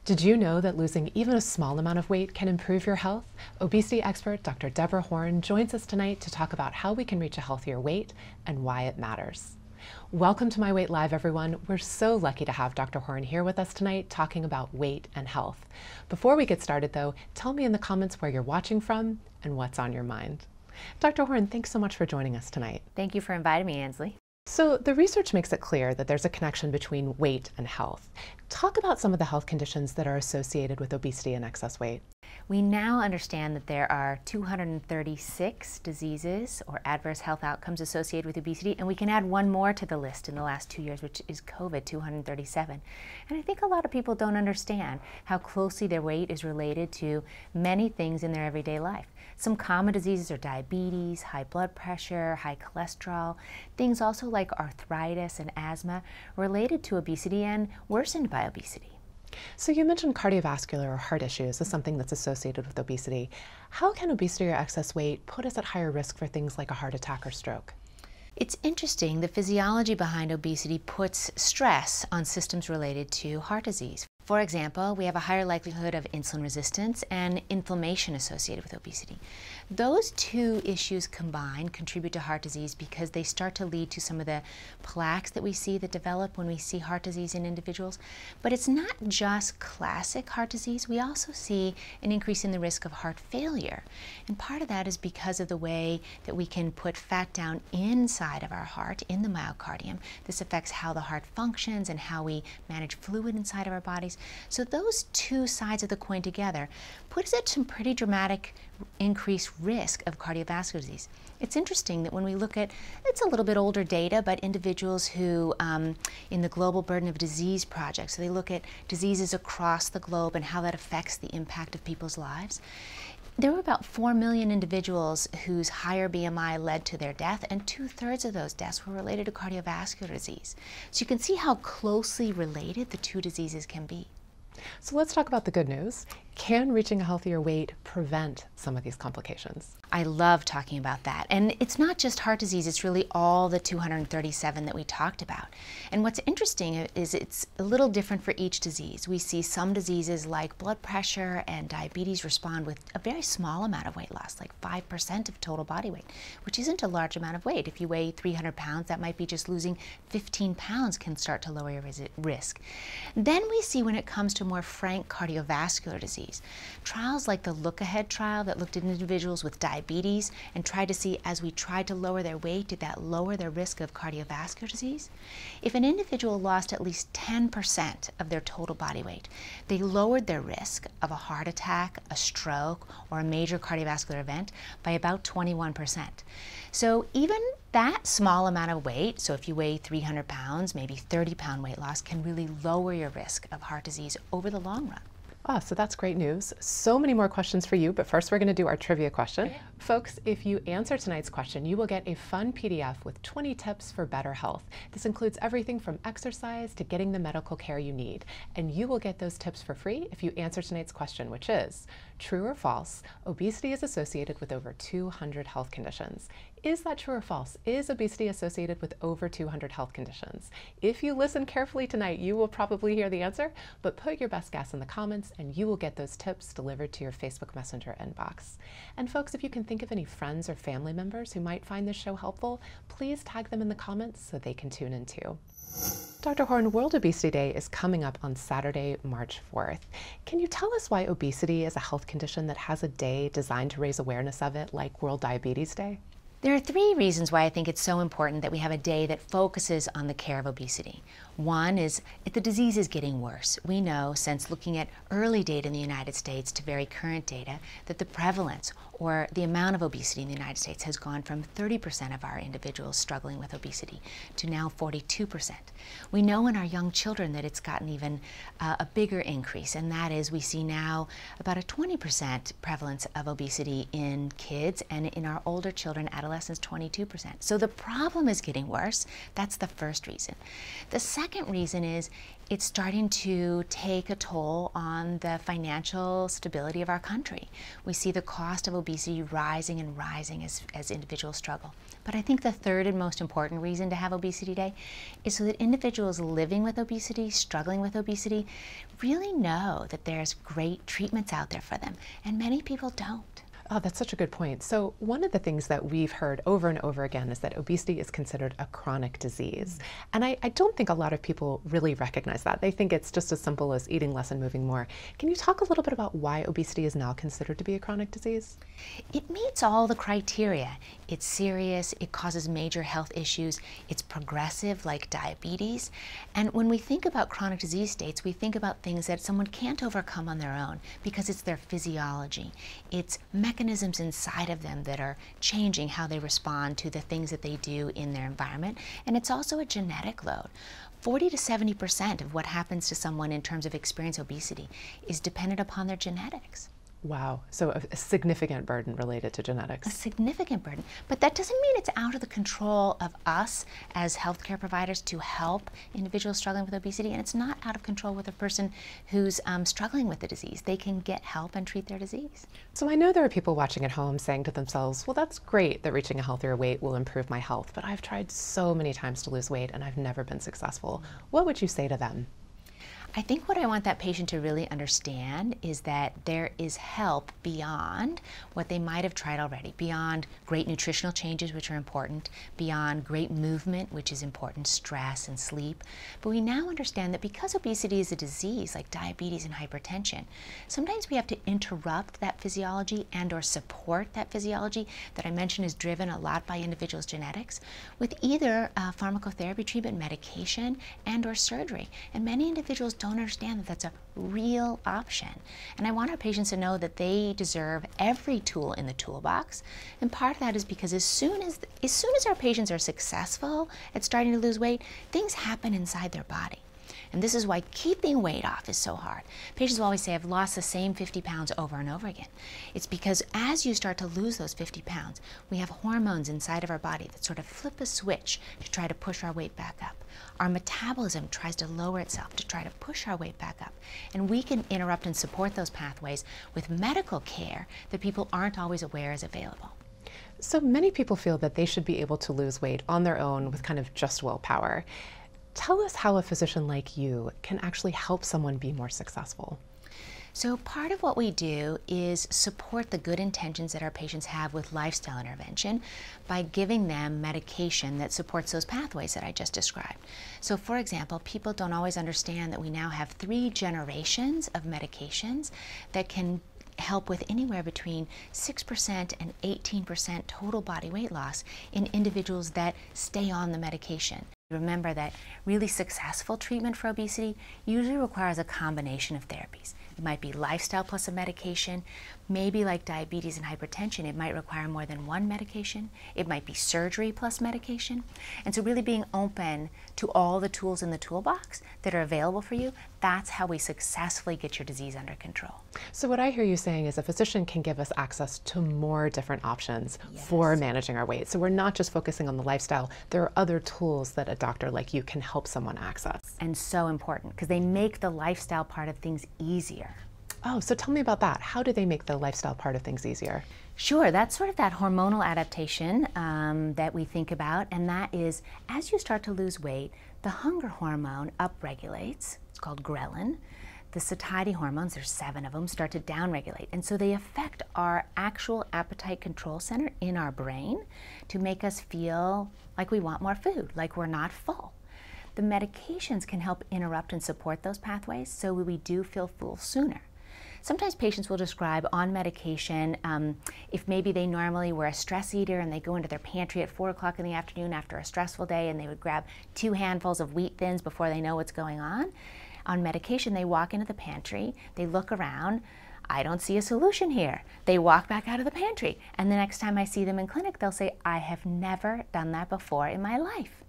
Did you know that losing even a small amount of weight can improve your health? Obesity expert Dr. Deborah Horn joins us tonight to talk about how we can reach a healthier weight and why it matters. Welcome to My Weight Live, everyone. We're so lucky to have Dr. Horn here with us tonight talking about weight and health. Before we get started though, tell me in the comments where you're watching from and what's on your mind. Dr. Horn, thanks so much for joining us tonight. Thank you for inviting me, Ansley. So the research makes it clear that there's a connection between weight and health. Talk about some of the health conditions that are associated with obesity and excess weight. We now understand that there are 236 diseases or adverse health outcomes associated with obesity, and we can add one more to the list in the last 2 years, which is COVID, 237. And I think a lot of people don't understand how closely their weight is related to many things in their everyday life. Some common diseases are diabetes, high blood pressure, high cholesterol, things also like arthritis and asthma related to obesity and worsened by obesity. So you mentioned cardiovascular or heart issues as something that's associated with obesity. How can obesity or excess weight put us at higher risk for things like a heart attack or stroke? It's interesting, the physiology behind obesity puts stress on systems related to heart disease. For example, we have a higher likelihood of insulin resistance and inflammation associated with obesity. Those two issues combined contribute to heart disease because they start to lead to some of the plaques that we see that develop when we see heart disease in individuals. But it's not just classic heart disease. We also see an increase in the risk of heart failure. And part of that is because of the way that we can put fat down inside of our heart, in the myocardium. This affects how the heart functions and how we manage fluid inside of our bodies. So those two sides of the coin together put us at some pretty dramatic increased risk of cardiovascular disease. It's interesting that when we look at, it's a little bit older data, but individuals who, in the Global Burden of Disease Project, so they look at diseases across the globe and how that affects the impact of people's lives. There were about 4 million individuals whose higher BMI led to their death, and 2/3 of those deaths were related to cardiovascular disease. So you can see how closely related the two diseases can be. So let's talk about the good news. Can reaching a healthier weight prevent some of these complications? I love talking about that. And it's not just heart disease, it's really all the 237 that we talked about. And what's interesting is it's a little different for each disease. We see some diseases like blood pressure and diabetes respond with a very small amount of weight loss, like 5% of total body weight, which isn't a large amount of weight. If you weigh 300 pounds, that might be just losing 15 pounds can start to lower your risk. Then we see when it comes to more frank cardiovascular disease, trials like the Look Ahead trial that looked at individuals with diabetes and tried to see, as we tried to lower their weight, did that lower their risk of cardiovascular disease? If an individual lost at least 10% of their total body weight, they lowered their risk of a heart attack, a stroke, or a major cardiovascular event by about 21%. So even that small amount of weight, so if you weigh 300 pounds, maybe 30-pound weight loss, can really lower your risk of heart disease over the long run. Ah, so that's great news. So many more questions for you, but first we're going to do our trivia question. Okay. Folks, if you answer tonight's question, you will get a fun PDF with 20 tips for better health. This includes everything from exercise to getting the medical care you need. And you will get those tips for free if you answer tonight's question, which is, true or false, obesity is associated with over 200 health conditions. Is that true or false? Is obesity associated with over 200 health conditions? If you listen carefully tonight, you will probably hear the answer, but put your best guess in the comments and you will get those tips delivered to your Facebook Messenger inbox. And folks, if you can think of any friends or family members who might find this show helpful, please tag them in the comments so they can tune in too. Dr. Horn, World Obesity Day is coming up on Saturday, March 4th. Can you tell us why obesity is a health condition that has a day designed to raise awareness of it, like World Diabetes Day? There are 3 reasons why I think it's so important that we have a day that focuses on the care of obesity. One is if the disease is getting worse. We know, since looking at early data in the United States to very current data, that the prevalence or the amount of obesity in the United States has gone from 30% of our individuals struggling with obesity to now 42%. We know in our young children that it's gotten even a bigger increase, and that is we see now about a 20% prevalence of obesity in kids, and in our older children, adolescents, adolescents 22%. So the problem is getting worse. That's the first reason. The second reason is it's starting to take a toll on the financial stability of our country. We see the cost of obesity rising and rising as individuals struggle. But I think the third and most important reason to have Obesity Day is so that individuals living with obesity, struggling with obesity, really know that there's great treatments out there for them, and many people don't. Oh, that's such a good point. So one of the things that we've heard over and over again is that obesity is considered a chronic disease. And I don't think a lot of people really recognize that. They think it's just as simple as eating less and moving more. Can you talk a little bit about why obesity is now considered to be a chronic disease? It meets all the criteria. It's serious, it causes major health issues, it's progressive like diabetes. And when we think about chronic disease states, we think about things that someone can't overcome on their own because it's their physiology. It's mechanisms inside of them that are changing how they respond to the things that they do in their environment. And it's also a genetic load. 40 to 70% of what happens to someone in terms of experience obesity is dependent upon their genetics. Wow, so a significant burden related to genetics. A significant burden, but that doesn't mean it's out of the control of us as healthcare providers to help individuals struggling with obesity, and it's not out of control with a person who's struggling with the disease. They can get help and treat their disease. So I know there are people watching at home saying to themselves, well, that's great that reaching a healthier weight will improve my health, but I've tried so many times to lose weight and I've never been successful. What would you say to them? I think what I want that patient to really understand is that there is help beyond what they might have tried already, beyond great nutritional changes, which are important, beyond great movement, which is important, stress and sleep. But we now understand that because obesity is a disease like diabetes and hypertension, sometimes we have to interrupt that physiology and or support that physiology that I mentioned is driven a lot by individuals' genetics with either pharmacotherapy treatment, medication, and or surgery. And many individuals don't understand that that's a real option. And I want our patients to know that they deserve every tool in the toolbox. And part of that is because as soon as our patients are successful at starting to lose weight, things happen inside their body. And this is why keeping weight off is so hard. Patients will always say, I've lost the same 50 pounds over and over again. It's because as you start to lose those 50 pounds, we have hormones inside of our body that sort of flip a switch to try to push our weight back up. Our metabolism tries to lower itself to try to push our weight back up. And we can interrupt and support those pathways with medical care that people aren't always aware is available. So many people feel that they should be able to lose weight on their own with kind of just willpower. Tell us how a physician like you can actually help someone be more successful. So part of what we do is support the good intentions that our patients have with lifestyle intervention by giving them medication that supports those pathways that I just described. So for example, people don't always understand that we now have 3 generations of medications that can help with anywhere between 6% and 18% total body weight loss in individuals that stay on the medication. Remember that really successful treatment for obesity usually requires a combination of therapies. It might be lifestyle plus a medication. Maybe like diabetes and hypertension, it might require more than one medication. It might be surgery plus medication. And so really being open to all the tools in the toolbox that are available for you, that's how we successfully get your disease under control. So what I hear you saying is a physician can give us access to more different options for managing our weight. So we're not just focusing on the lifestyle. There are other tools that a doctor like you can help someone access. And so important because they make the lifestyle part of things easier. Oh, so tell me about that. How do they make the lifestyle part of things easier? Sure, that's sort of that hormonal adaptation that we think about, and that is as you start to lose weight, the hunger hormone upregulates. It's called ghrelin. The satiety hormones, there's 7 of them, start to downregulate, and so they affect our actual appetite control center in our brain to make us feel like we want more food, like we're not full. The medications can help interrupt and support those pathways so we do feel full sooner. Sometimes patients will describe on medication, if maybe they normally were a stress eater and they go into their pantry at 4 o'clock in the afternoon after a stressful day and they would grab 2 handfuls of wheat thins before they know what's going on. On medication, they walk into the pantry, they look around, I don't see a solution here. They walk back out of the pantry, and the next time I see them in clinic, they'll say, I have never done that before in my life.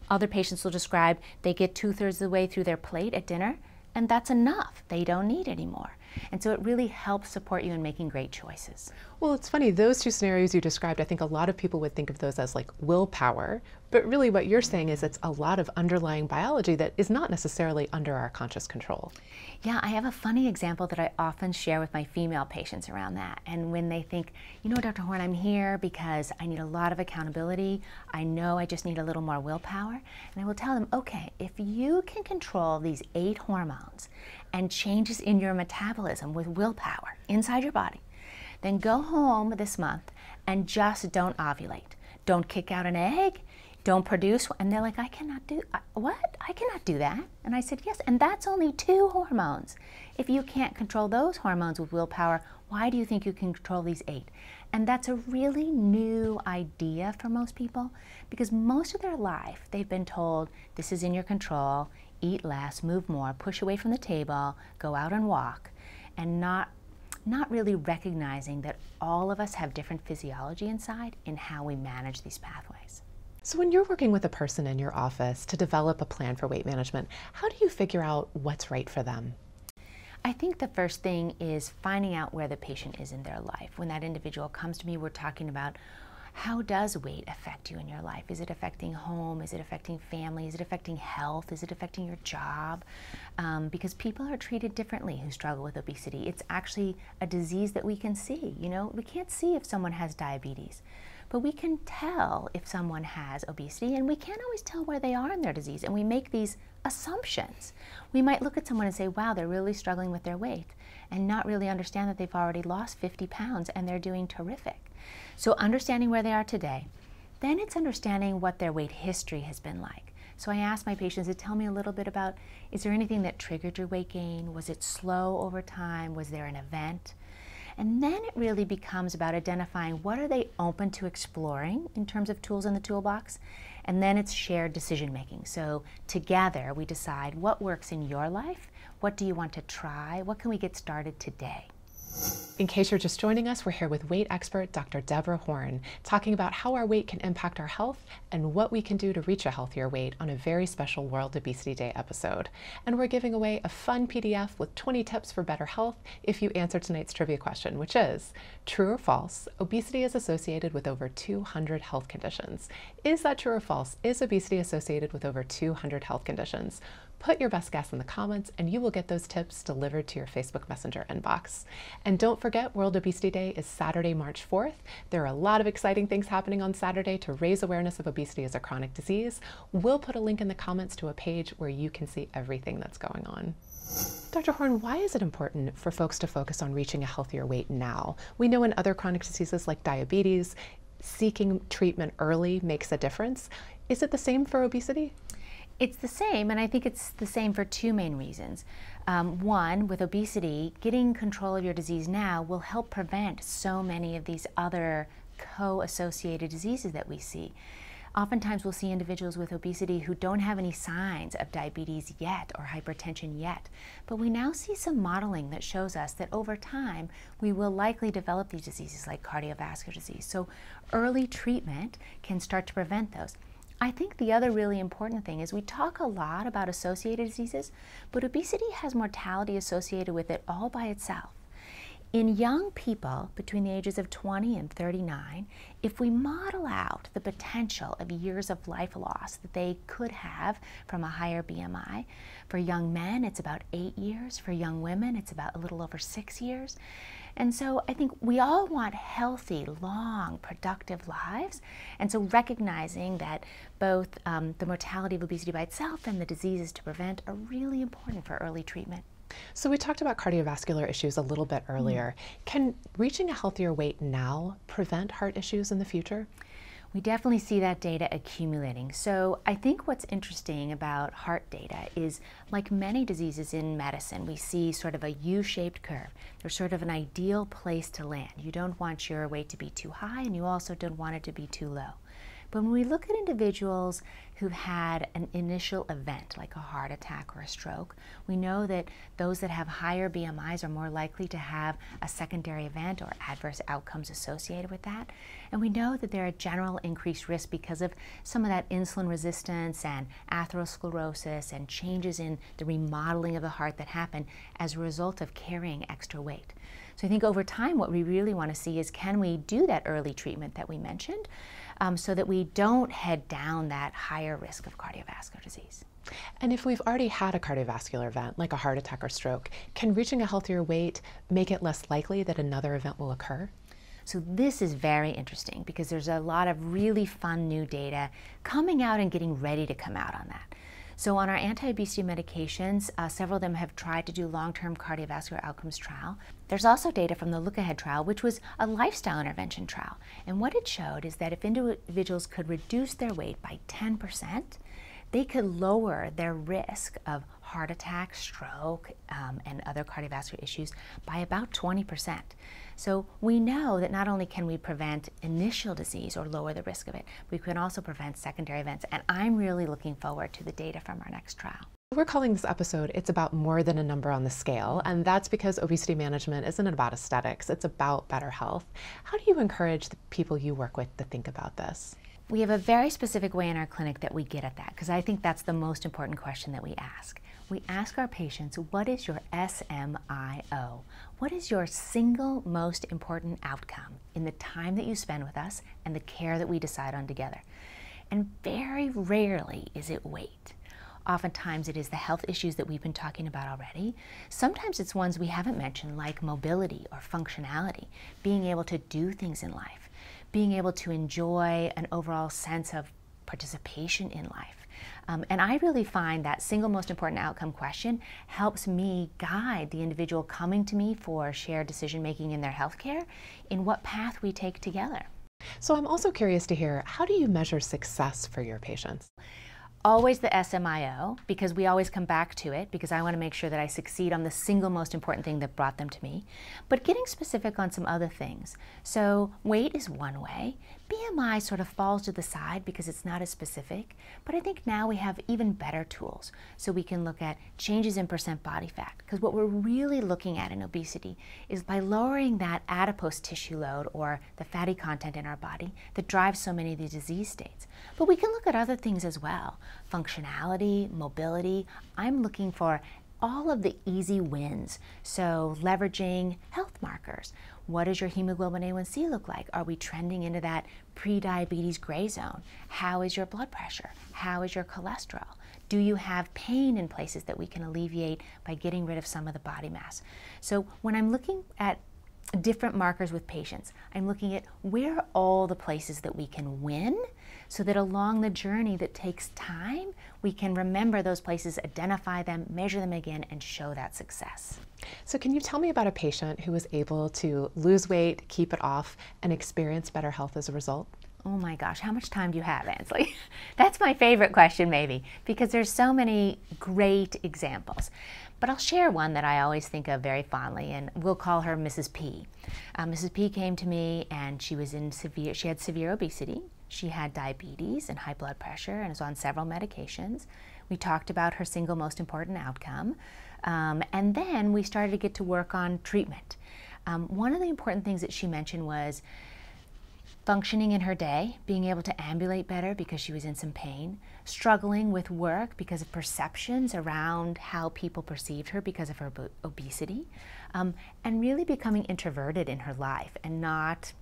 Other patients will describe they get 2/3 of the way through their plate at dinner, and that's enough. They don't need any more. And so it really helps support you in making great choices. Well, it's funny, those two scenarios you described, I think a lot of people would think of those as like willpower, but really what you're saying is it's a lot of underlying biology that is not necessarily under our conscious control. Yeah, I have a funny example that I often share with my female patients around that. And when they think, you know, Dr. Horn, I'm here because I need a lot of accountability. I know I just need a little more willpower. And I will tell them, okay, if you can control these 8 hormones and changes in your metabolism with willpower inside your body, then go home this month and just don't ovulate. Don't kick out an egg. Don't produce. And they're like, I cannot do, what? I cannot do that. And I said, yes, and that's only 2 hormones. If you can't control those hormones with willpower, why do you think you can control these 8? And that's a really new idea for most people, because most of their life they've been told, this is in your control, eat less, move more, push away from the table, go out and walk, and not really recognizing that all of us have different physiology inside in how we manage these pathways. So when you're working with a person in your office to develop a plan for weight management, how do you figure out what's right for them? I think the first thing is finding out where the patient is in their life. When that individual comes to me, we're talking about, how does weight affect you in your life? Is it affecting home? Is it affecting family? Is it affecting health? Is it affecting your job? Because people are treated differently who struggle with obesity. It's actually a disease that we can see. You know, we can't see if someone has diabetes, but we can tell if someone has obesity, and we can't always tell where they are in their disease, and we make these assumptions. We might look at someone and say, wow, they're really struggling with their weight, and not really understand that they've already lost 50 pounds and they're doing terrific. So understanding where they are today, then it's understanding what their weight history has been like. So I ask my patients to tell me a little bit about, is there anything that triggered your weight gain? Was it slow over time? Was there an event? And then it really becomes about identifying what are they open to exploring in terms of tools in the toolbox, and then it's shared decision making. So together we decide what works in your life, what do you want to try, what can we get started today. In case you're just joining us, we're here with weight expert Dr. Deborah Horn, talking about how our weight can impact our health and what we can do to reach a healthier weight on a very special World Obesity Day episode. And we're giving away a fun PDF with 20 tips for better health if you answer tonight's trivia question, which is, true or false, obesity is associated with over 200 health conditions. Is that true or false? Is obesity associated with over 200 health conditions? Put your best guess in the comments and you will get those tips delivered to your Facebook Messenger inbox. And don't forget, World Obesity Day is Saturday, March 4th. There are a lot of exciting things happening on Saturday to raise awareness of obesity as a chronic disease. We'll put a link in the comments to a page where you can see everything that's going on. Dr. Horn, why is it important for folks to focus on reaching a healthier weight now? We know in other chronic diseases like diabetes, seeking treatment early makes a difference. Is it the same for obesity? It's the same, and I think it's the same for 2 main reasons. One, with obesity, getting control of your disease now will help prevent so many of these other co-associated diseases that we see. Oftentimes we'll see individuals with obesity who don't have any signs of diabetes yet or hypertension yet, but we now see some modeling that shows us that over time we will likely develop these diseases like cardiovascular disease. So early treatment can start to prevent those. I think the other really important thing is we talk a lot about associated diseases, but obesity has mortality associated with it all by itself. In young people between the ages of 20 and 39, if we model out the potential of years of life loss that they could have from a higher BMI, for young men it's about 8 years, for young women it's about a little over 6 years. And so I think we all want healthy, long, productive lives. And so recognizing that both the mortality of obesity by itself and the diseases to prevent are really important for early treatment. So we talked about cardiovascular issues a little bit earlier. Can reaching a healthier weight now prevent heart issues in the future? We definitely see that data accumulating. So I think what's interesting about heart data is, like many diseases in medicine, we see sort of a U-shaped curve. There's sort of an ideal place to land. You don't want your weight to be too high, and you also don't want it to be too low. But when we look at individuals who've had an initial event like a heart attack or a stroke. We know that those that have higher BMIs are more likely to have a secondary event or adverse outcomes associated with that. And we know that they're at general increased risk because of some of that insulin resistance and atherosclerosis and changes in the remodeling of the heart that happen as a result of carrying extra weight. So I think over time what we really want to see is, can we do that early treatment that we mentioned so that we don't head down that higher risk of cardiovascular disease. And if we've already had a cardiovascular event, like a heart attack or stroke, can reaching a healthier weight make it less likely that another event will occur? So this is very interesting because there's a lot of really fun new data coming out and getting ready to come out on that. So on our anti-obesity medications, several of them have tried to do long-term cardiovascular outcomes trial. There's also data from the Look Ahead trial, which was a lifestyle intervention trial. And what it showed is that if individuals could reduce their weight by 10%, they could lower their risk of heart attack, stroke, and other cardiovascular issues by about 20%. So we know that not only can we prevent initial disease or lower the risk of it, we can also prevent secondary events. And I'm really looking forward to the data from our next trial. We're calling this episode, It's About More Than a Number on the Scale, and that's because obesity management isn't about aesthetics, it's about better health. How do you encourage the people you work with to think about this? We have a very specific way in our clinic that we get at that, because I think that's the most important question that we ask. We ask our patients, what is your SMIO? What is your single most important outcome in the time that you spend with us and the care that we decide on together? And very rarely is it weight. Oftentimes it is the health issues that we've been talking about already. Sometimes it's ones we haven't mentioned, like mobility or functionality, being able to do things in life, being able to enjoy an overall sense of participation in life. And I really find that single most important outcome question helps me guide the individual coming to me for shared decision making in their healthcare in what path we take together. So I'm also curious to hear, how do you measure success for your patients? Always the SMIO, because we always come back to it, because I want to make sure that I succeed on the single most important thing that brought them to me, but getting specific on some other things. So weight is one way. BMI sort of falls to the side because it's not as specific, but I think now we have even better tools. So we can look at changes in percent body fat, because what we're really looking at in obesity is by lowering that adipose tissue load, or the fatty content in our body, that drives so many of these disease states. But we can look at other things as well. Functionality, mobility. I'm looking for all of the easy wins. So leveraging health markers. What does your hemoglobin A1C look like? Are we trending into that pre-diabetes gray zone? How is your blood pressure? How is your cholesterol? Do you have pain in places that we can alleviate by getting rid of some of the body mass? So when I'm looking at different markers with patients, I'm looking at where are all the places that we can win, so that along the journey that takes time, we can remember those places, identify them, measure them again, and show that success. So can you tell me about a patient who was able to lose weight, keep it off, and experience better health as a result? Oh my gosh, how much time do you have, Ansley? That's my favorite question, maybe, because there's so many great examples. But I'll share one that I always think of very fondly, and we'll call her Mrs. P. Mrs. P came to me, and she had severe obesity. She had diabetes and high blood pressure and was on several medications. We talked about her single most important outcome, and then we started to get to work on treatment. One of the important things that she mentioned was functioning in her day, being able to ambulate better because she was in some pain, struggling with work because of perceptions around how people perceived her because of her obesity, and really becoming introverted in her life and not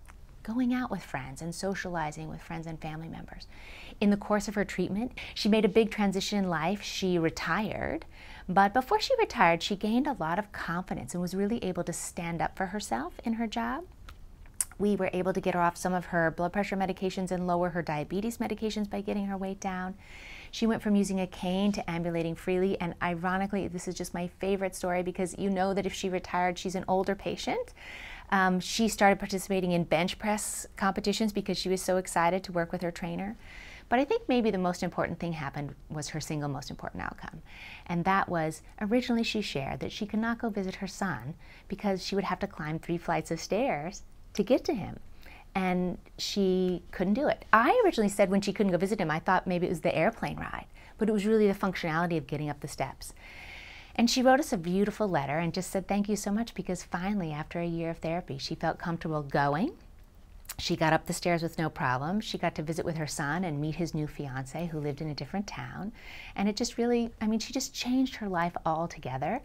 going out with friends and socializing with friends and family members. In the course of her treatment, she made a big transition in life. She retired, but before she retired, she gained a lot of confidence and was really able to stand up for herself in her job. We were able to get her off some of her blood pressure medications and lower her diabetes medications by getting her weight down. She went from using a cane to ambulating freely, and ironically, this is just my favorite story because you know that if she retired, she's an older patient. She started participating in bench press competitions because she was so excited to work with her trainer. But I think maybe the most important thing happened was her single most important outcome. And that was, originally she shared that she could not go visit her son because she would have to climb 3 flights of stairs to get to him. and she couldn't do it. I originally said when she couldn't go visit him, I thought maybe it was the airplane ride, but it was really the functionality of getting up the steps. And she wrote us a beautiful letter and just said thank you so much, because finally, after a year of therapy, she felt comfortable going. She got up the stairs with no problem. She got to visit with her son and meet his new fiance who lived in a different town. And it just really, I mean, she just changed her life altogether.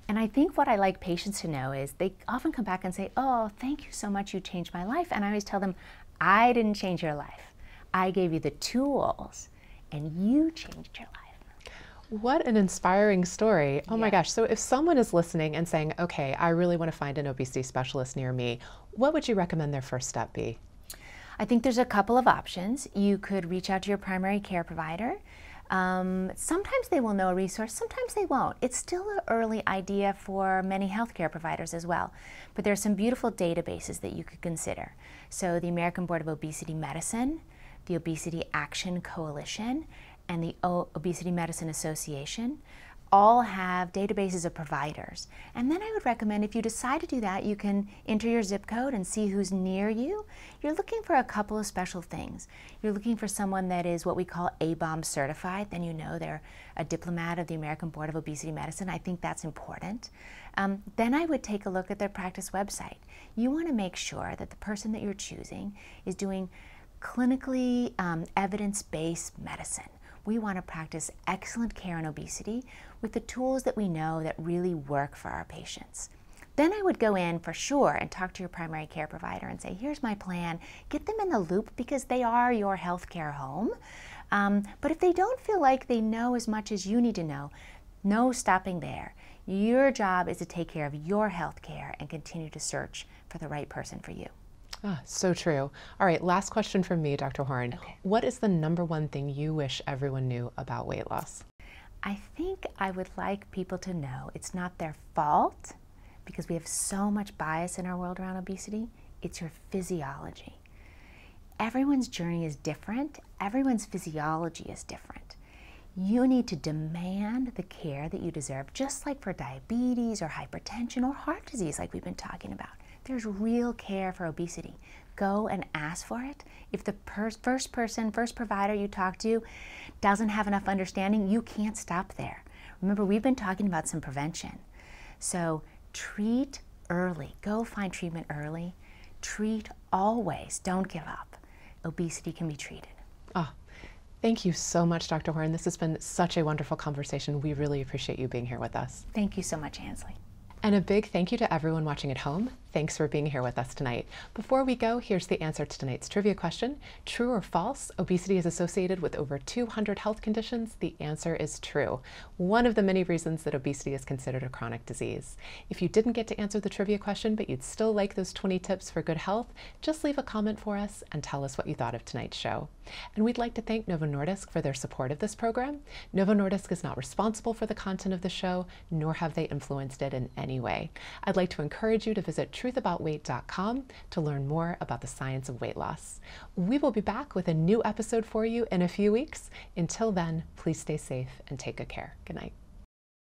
And I think what I like patients to know is they often come back and say, oh, thank you so much, you changed my life. And I always tell them, I didn't change your life. I gave you the tools and you changed your life. What an inspiring story. Oh my Yeah. gosh. So if someone is listening and saying, okay, I really want to find an obesity specialist near me, what would you recommend their first step be? I think there's a couple of options. You could reach out to your primary care provider. Sometimes they will know a resource, sometimes they won't. It's still an early idea for many healthcare providers as well. But there are some beautiful databases that you could consider. So the American Board of Obesity Medicine, the Obesity Action Coalition, and the Obesity Medicine Association all have databases of providers. And then I would recommend, if you decide to do that, you can enter your zip code and see who's near you. You're looking for a couple of special things. You're looking for someone that is what we call ABOM certified, then you know they're a diplomat of the American Board of Obesity Medicine. I think that's important. Then I would take a look at their practice website. You want to make sure that the person that you're choosing is doing clinically evidence-based medicine. We want to practice excellent care in obesity with the tools that we know that really work for our patients. Then I would go in for sure and talk to your primary care provider and say, here's my plan. Get them in the loop because they are your healthcare home. But if they don't feel like they know as much as you need to know, no stopping there. Your job is to take care of your healthcare and continue to search for the right person for you. Ah, so true. All right, last question from me, Dr. Horn. Okay. What is the #1 thing you wish everyone knew about weight loss? I think I would like people to know it's not their fault, because we have so much bias in our world around obesity. It's your physiology. Everyone's journey is different. Everyone's physiology is different. You need to demand the care that you deserve, just like for diabetes or hypertension or heart disease like we've been talking about. There's real care for obesity. Go and ask for it. If the first provider you talk to doesn't have enough understanding, you can't stop there. Remember, we've been talking about some prevention. So treat early. Go find treatment early. Treat always. Don't give up. Obesity can be treated. Ah, thank you so much, Dr. Horn. This has been such a wonderful conversation. We really appreciate you being here with us. Thank you so much, Ansley. And a big thank you to everyone watching at home. Thanks for being here with us tonight. Before we go, here's the answer to tonight's trivia question. True or false? Obesity is associated with over 200 health conditions. The answer is true. One of the many reasons that obesity is considered a chronic disease. If you didn't get to answer the trivia question, but you'd still like those 20 tips for good health, just leave a comment for us and tell us what you thought of tonight's show. And we'd like to thank Novo Nordisk for their support of this program. Novo Nordisk is not responsible for the content of the show, nor have they influenced it in any way. I'd like to encourage you to visit truthaboutweight.com to learn more about the science of weight loss. We will be back with a new episode for you in a few weeks. Until then, please stay safe and take good care. Good night.